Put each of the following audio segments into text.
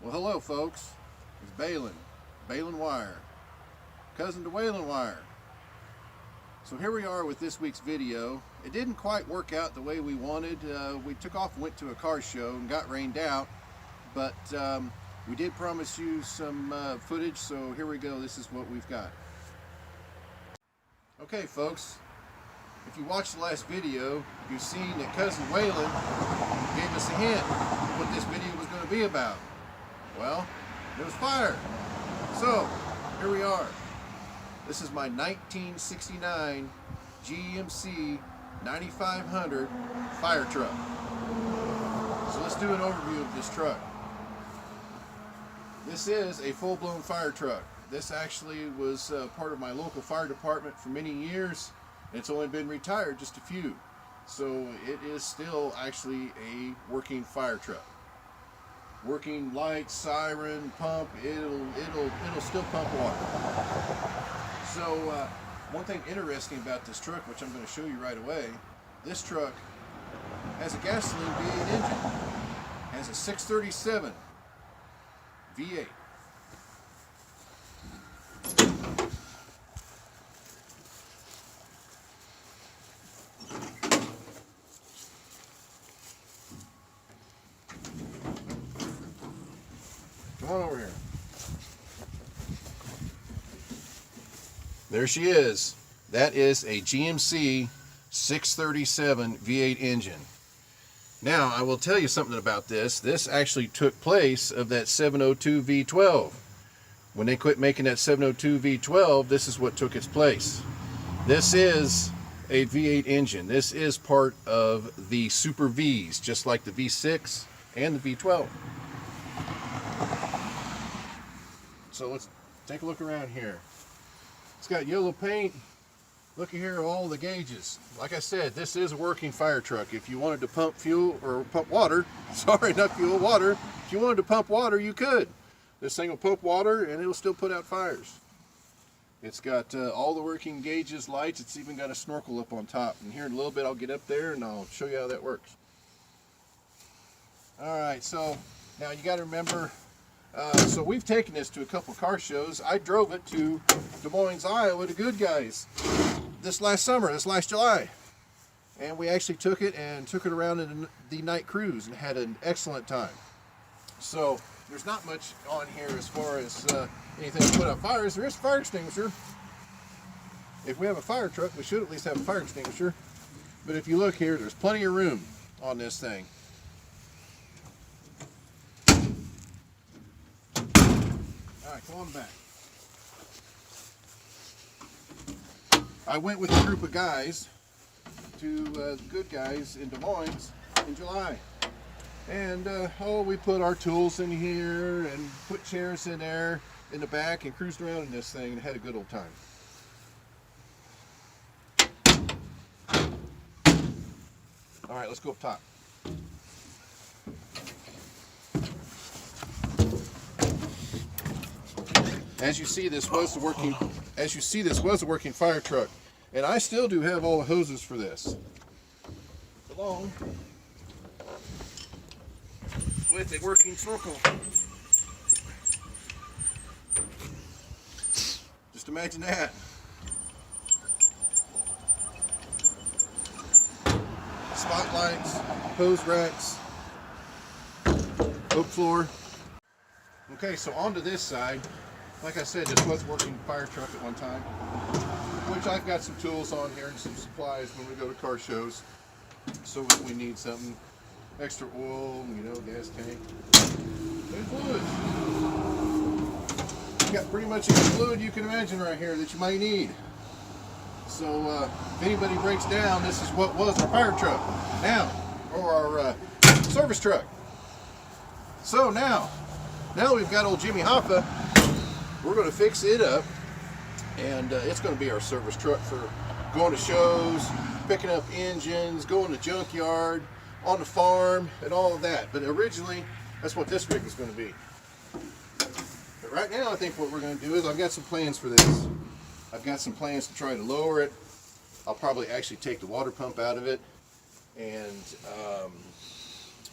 Well, hello, folks. It's Balin Wire, cousin to Waylon Wire. So here we are with this week's video. It didn't quite work out the way we wanted. We took off and went to a car show and got rained out, but we did promise you some footage, so here we go. This is what we've got. Okay, folks, if you watched the last video, you've seen that cousin Waylon gave us a hint of what this video was going to be about. Well, it was fire. So, here we are. This is my 1969 GMC 9500 fire truck. So let's do an overview of this truck. This is a full-blown fire truck. This actually was part of my local fire department for many years. It's only been retired just a few. So it is still actually a working fire truck. Working lights, siren, pump, it'll still pump water. So one thing interesting about this truck, which I'm going to show you right away, this truck has a gasoline V8 engine. Has a 637 V8. Come on over here. There she is. That is a GMC 637 V8 engine. Now, I will tell you something about this. This actually took place of that 702 V12. When they quit making that 702 V12, this is what took its place. This is a V8 engine. This is part of the Super Vs, just like the V6 and the V12. So let's take a look around here. It's got yellow paint. Looky here, all the gauges. Like I said, this is a working fire truck. If you wanted to pump fuel or pump water, sorry, not fuel, water. If you wanted to pump water, you could. This thing will pump water and it'll still put out fires. It's got all the working gauges, lights. It's even got a snorkel up on top. And here in a little bit, I'll get up there and I'll show you how that works. All right, so now you got to remember, so we've taken this to a couple car shows. I drove it to Des Moines, Iowa to Good Guys this last July. And we actually took it around in the night cruise and had an excellent time. So there's not much on here as far as anything to put out fires. There is a fire extinguisher. If we have a fire truck, we should at least have a fire extinguisher. But if you look here, there's plenty of room on this thing. All right, come on back. I went with a group of guys to the Good Guys in Des Moines in July. And we put our tools in here and put chairs in there in the back and cruised around in this thing and had a good old time. All right, let's go up top. As you see, this was a working fire truck, and I still do have all the hoses for this. Along with a working snorkel. Just imagine that. Spotlights, hose racks, oak floor. Okay, so onto this side. Like I said, this was a working fire truck at one time, which I've got some tools on here and some supplies when we go to car shows. So if we need something, extra oil, gas tank, and fluid. You got pretty much any fluid you can imagine right here that you might need. So if anybody breaks down, this is what was our fire truck now, or our service truck. So now we've got old Jimmy Hoffa. We're going to fix it up, and it's going to be our service truck for going to shows, picking up engines, going to junkyard, on the farm, and all of that. But originally, that's what this rig was going to be. But right now, I think what we're going to do is I've got some plans for this. I've got some plans to try to lower it. I'll probably actually take the water pump out of it, and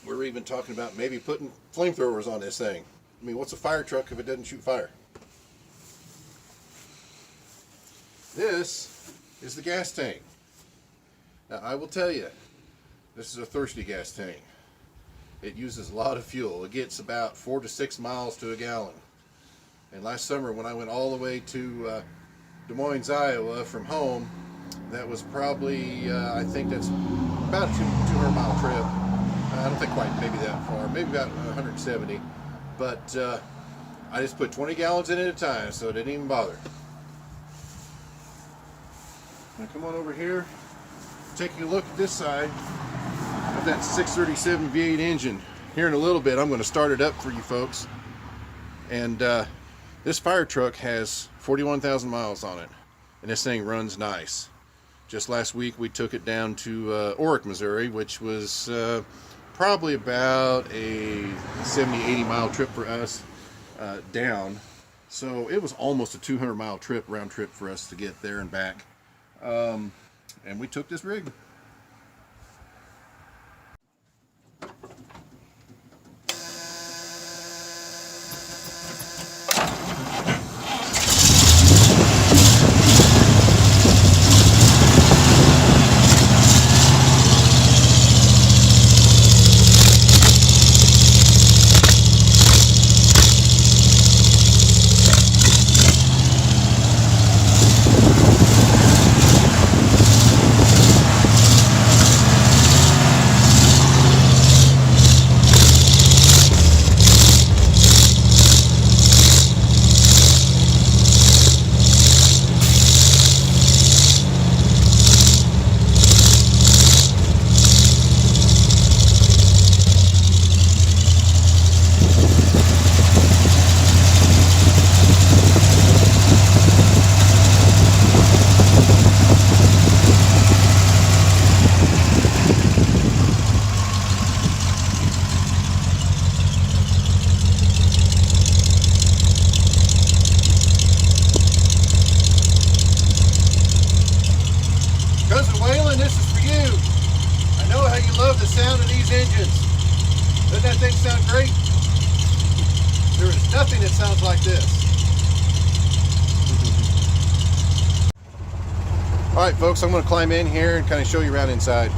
we're even talking about maybe putting flamethrowers on this thing. I mean, what's a fire truck if it doesn't shoot fire? This is the gas tank. Now, I will tell you, this is a thirsty gas tank. It uses a lot of fuel. It gets about 4 to 6 miles to a gallon. And last summer, when I went all the way to Des Moines, Iowa from home, that was probably, I think that's about a 200-mile trip. I don't think quite maybe that far, maybe about 170. But I just put 20 gallons in at a time, so it didn't even bother. Now come on over here, taking a look at this side of that 637 V8 engine. Here in a little bit, I'm going to start it up for you folks. And this fire truck has 41,000 miles on it, and this thing runs nice. Just last week, we took it down to Orick, Missouri, which was probably about a 70-80 mile trip for us down. So it was almost a 200-mile trip, round trip for us to get there and back. And we took this rig. Love the sound of these engines. Doesn't that thing sound great? There is nothing that sounds like this. Alright folks, I'm going to climb in here and kind of show you around inside.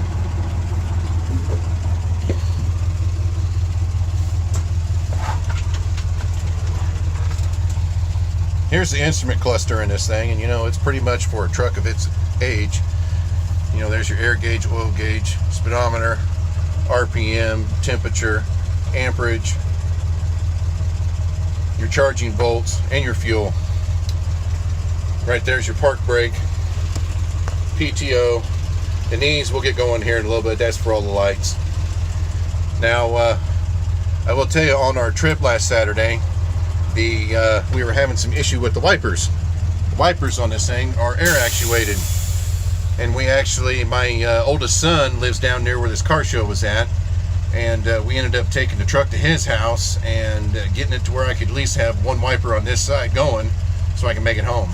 Here's the instrument cluster in this thing, and you know, it's pretty much for a truck of its age. You know, there's your air gauge, oil gauge, speedometer, RPM, temperature, amperage, your charging volts, and your fuel. Right there's your park brake, PTO, and these we'll get going here in a little bit. That's for all the lights. Now, I will tell you, on our trip last Saturday, we were having some issue with the wipers. The wipers on this thing are air actuated. And we actually, my oldest son lives down near where this car show was at, and we ended up taking the truck to his house and getting it to where I could at least have one wiper on this side going so I can make it home.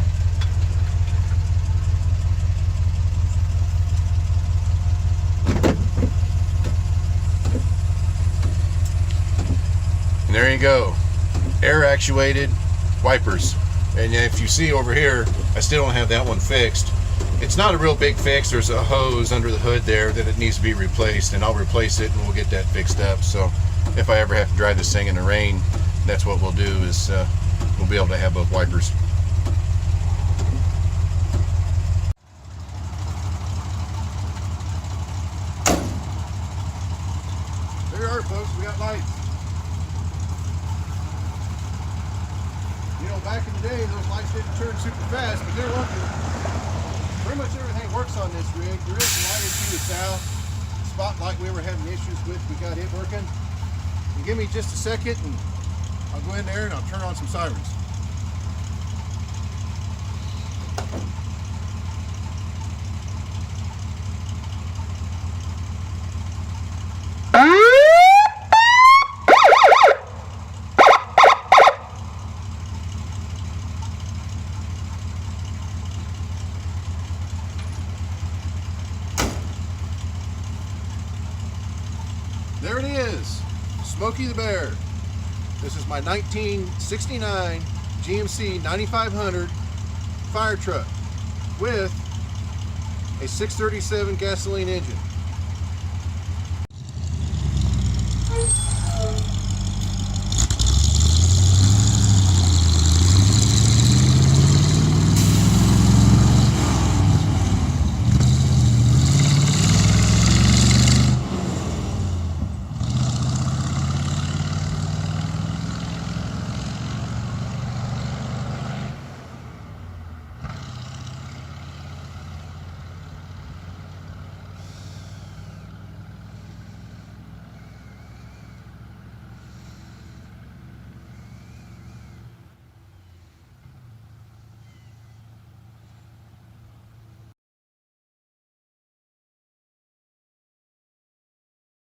And there you go, air actuated wipers. And if you see over here, I still don't have that one fixed. It's not a real big fix. There's a hose under the hood there that it needs to be replaced, and I'll replace it and we'll get that fixed up. So if I ever have to drive this thing in the rain, that's what we'll do, is we'll be able to have both wipers. There you are folks, we got lights. You know, back in the day those lights didn't turn super fast, but they're working. Pretty much everything works on this rig. There is a light issue that's out. Spotlight we were having issues with, we got it working. And give me just a second and I'll go in there and I'll turn on some sirens. There it is, Smoky the Bear. This is my 1969 GMC 9500 fire truck with a 637 gasoline engine.